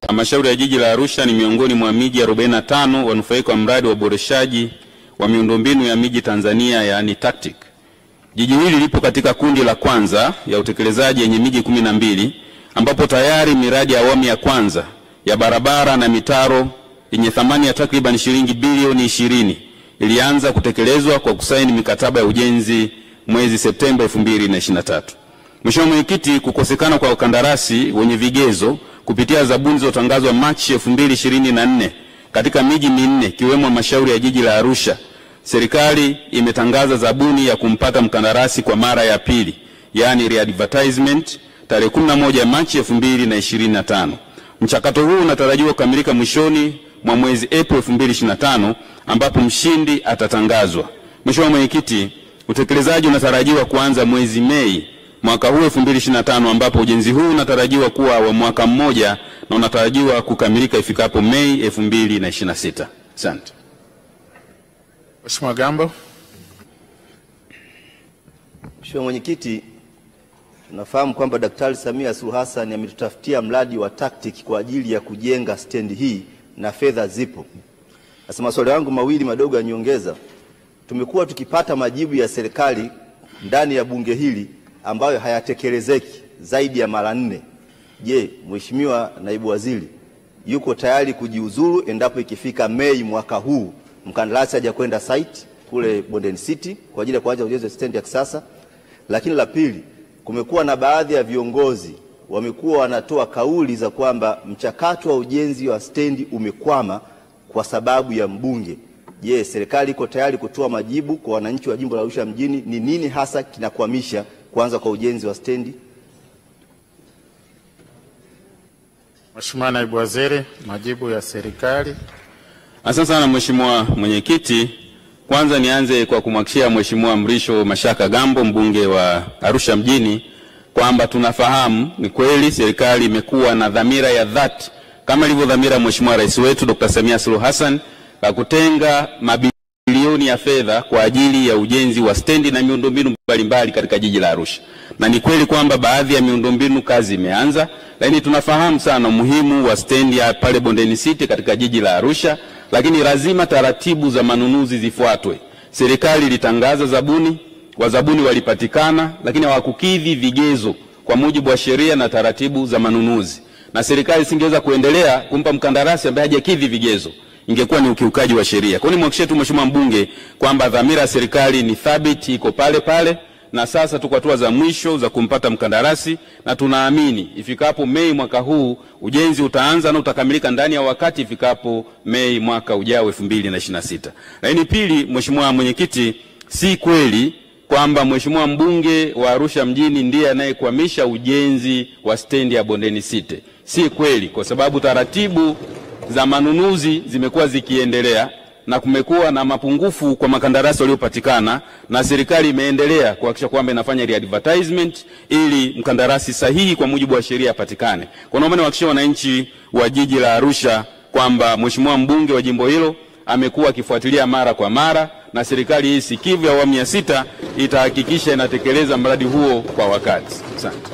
Halmashauri ya jiji la Arusha ni miongoni mwa miji 45 wanufaika wa mradi wa uboreshaji wa miundombinu ya miji Tanzania, yaani TACTIC. Jiji hili lipo katika kundi la kwanza ya utekelezaji yenye miji 12 ambapo tayari miradi ya awamu ya kwanza ya barabara na mitaro yenye thamani ya takriban shilingi bilioni 20 ilianza kutekelezwa kwa kusaini mikataba ya ujenzi mwezi Septemba 2023. Mheshimiwa Mwenyekiti, kukosekana kwa wakandarasi wenye vigezo kupitia zabuni zilizotangazwa Machi 2024 katika miji minne ikiwemo halmashauri ya jiji la Arusha, serikali imetangaza zabuni ya kumpata mkandarasi kwa mara ya pili, yani re-advertisement, tarehe 11 Machi 2025. Mchakato huu unatarajiwa kukamilika mwishoni mwa mwezi Aprili 2025 ambapo mshindi atatangazwa. Mheshimiwa Mwenyekiti, utekelezaji unatarajiwa kuanza mwezi Mei mwaka huu 2025 ambapo ujenzi huu unatarajiwa kuwa wa mwaka mmoja na unatarajiwa kukamilika ifikapo Mei 2026. Asante. Mheshimiwa Gambo. Mheshimiwa Mwenyekiti, tunafahamu kwamba Daktari Samia Suluhu Hassan ametutafutia mradi wa TACTIC kwa ajili ya kujenga stendi hii na fedha zipo. Sasa maswali yangu mawili madogo ya nyongeza. Tumekuwa tukipata majibu ya serikali ndani ya bunge hili ambayo hayatekelezeki zaidi ya mara 4. Je, Mheshimiwa Naibu Waziri yuko tayari kujiuzuru endapo ikifika Mei mwaka huu mkandarasi haja kwenda site kule Bondeni City kwa ajili ya kuanza ujenzi wa stendi ya kisasa? Lakini la pili, kumekuwa na baadhi ya viongozi wamekuwa wanatoa kauli za kwamba mchakato wa ujenzi wa stendi umekwama kwa sababu ya mbunge. Je, serikali iko tayari kutoa majibu kwa wananchi wa jimbo la Arusha mjini, ni nini hasa kinakwamisha kuanza kwa ujenzi wa stendi? Mheshimiwa Naibu Waziri, majibu ya serikali. Asante sana Mheshimiwa Mwenyekiti. Kwanza nianze kwa kumhakikishia Mheshimiwa Mrisho Mashaka Gambo, mbunge wa Arusha mjini, kwamba tunafahamu ni kweli serikali imekuwa na dhamira ya dhati kama ilivyo dhamira Mheshimiwa Rais wetu Dr. Samia Suluhu Hassan la kutenga mabilioni ya fedha kwa ajili ya ujenzi wa stendi na miundombinu mbalimbali katika jiji la Arusha. Na ni kweli kwamba baadhi ya miundombinu kazi imeanza, lakini tunafahamu sana umuhimu wa stendi ya pale Bondeni City katika jiji la Arusha, lakini lazima taratibu za manunuzi zifuatwe. Serikali ilitangaza zabuni, wazabuni walipatikana, lakini hawakukidhi vigezo kwa mujibu wa sheria na taratibu za manunuzi. Na serikali singeweza kuendelea kumpa mkandarasi ambaye hajakidhi vigezo, ingekuwa ni ukiukaji wa sheria. Kwa hiyo nimhakikishie tu Mheshimiwa mbunge kwamba dhamira ya serikali ni thabiti, iko pale pale, na sasa tuko hatua za mwisho za kumpata mkandarasi, na tunaamini ifikapo Mei mwaka huu ujenzi utaanza na utakamilika ndani ya wakati ifikapo Mei mwaka ujao 2026. Lakini pili, Mheshimiwa Mwenyekiti, si kweli kwamba Mheshimiwa mbunge wa Arusha mjini ndiye anayekwamisha ujenzi wa stendi ya Bondeni City. Si kweli, kwa sababu taratibu za manunuzi zimekuwa zikiendelea na kumekuwa na mapungufu kwa makandarasi waliopatikana, na serikali imeendelea kuhakikisha kwamba inafanya re-advertisement ili mkandarasi sahihi kwa mujibu wa sheria apatikane. Kwa naomba niwahakikishie wananchi wa jiji la Arusha kwamba Mheshimiwa mbunge wa jimbo hilo amekuwa akifuatilia mara kwa mara, na serikali hii sikivu ya awamu ya 6 itahakikisha inatekeleza mradi huo kwa wakati. Asante.